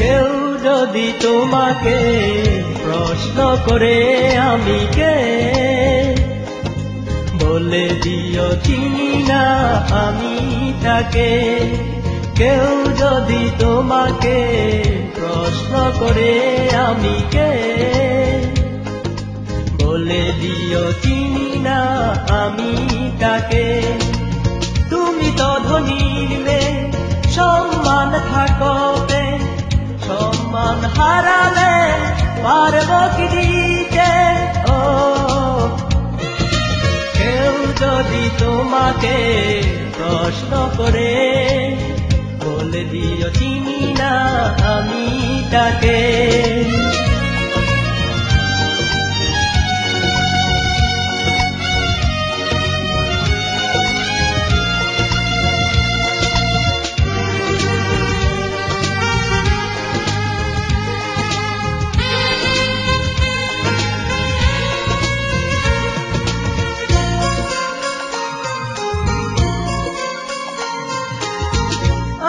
কেউ যদি তোমাকে প্রশ্ন করে আমি কে, বলে দিও চিনি না আমি তাকে। কেউ যদি তোমাকে প্রশ্ন করে আমি কে, বলে দিও চিনি না আমি তাকে। তুমি তো ধনীর মেয়ে, সম্মান থাকবে, সম্মান হারালে পারব কি দিতে। ও কেউ যদি তোমাকে প্রশ্ন করে, বলে দিও চিনি না আমি তাকে।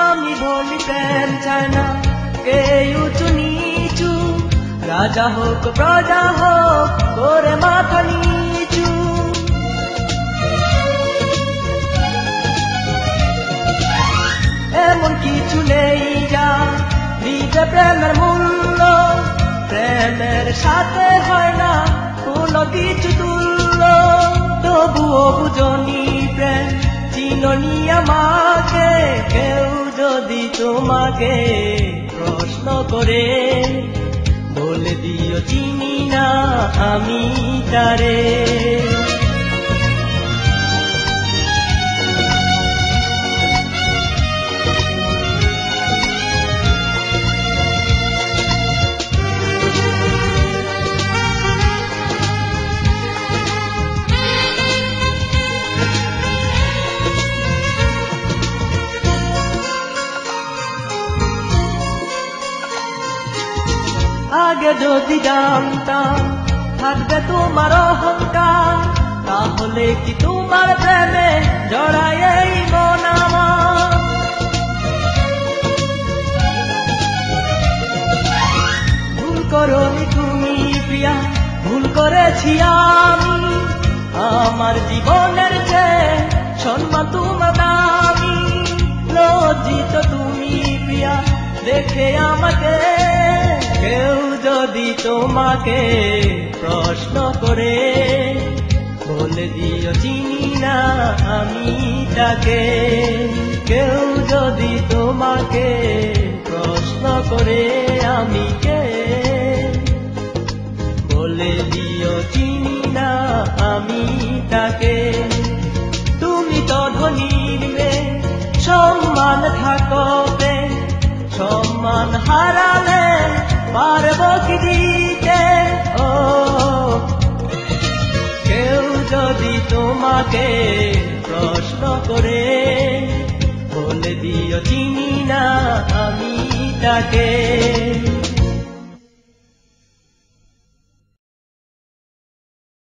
আমি বলি প্রেম চায় না কে উঁচু নিচু, রাজা হোক প্রজা হোক করে মাথা নিচু। এমন কিছু নেই যা দিবে প্রেমের মূল্য, প্রেমের সাথে হয় না কোনো কিছু তুল্য। তবুও বুঝনি প্রেম চিননি আমাকে, কেউ যদি তোমাকে প্রশ্ন করে, বলে দিও চিনি না আমি তারে। আগে যদি জানতাম থাকবে তোমার অহংকার, তাহলে কি তোমার প্রেমে জড়াই এই মন আমার। ভুল করোনি তুমি প্রিয়া, ভুল করেছি আমি, আমার জীবনের চেয়ে সম্মান তোমার দামি। লজ্জিত তুমি প্রিয়া দেখে আমাকে, কেউ যদি তোমাকে প্রশ্ন করে, বলে দিও চিনি না আমি তাকে। কেউ যদি তোমাকে প্রশ্ন করে আমি কে, বলে দিও চিনি না আমি তাকে। তুমি তো ধনীর মেয়ে, সম্মান থাকবে, সম্মান হারালে পারব কি দিতে। ও কেউ যদি তোমাকে প্রশ্ন করে, বলে দিও চিনি না আমি তাকে।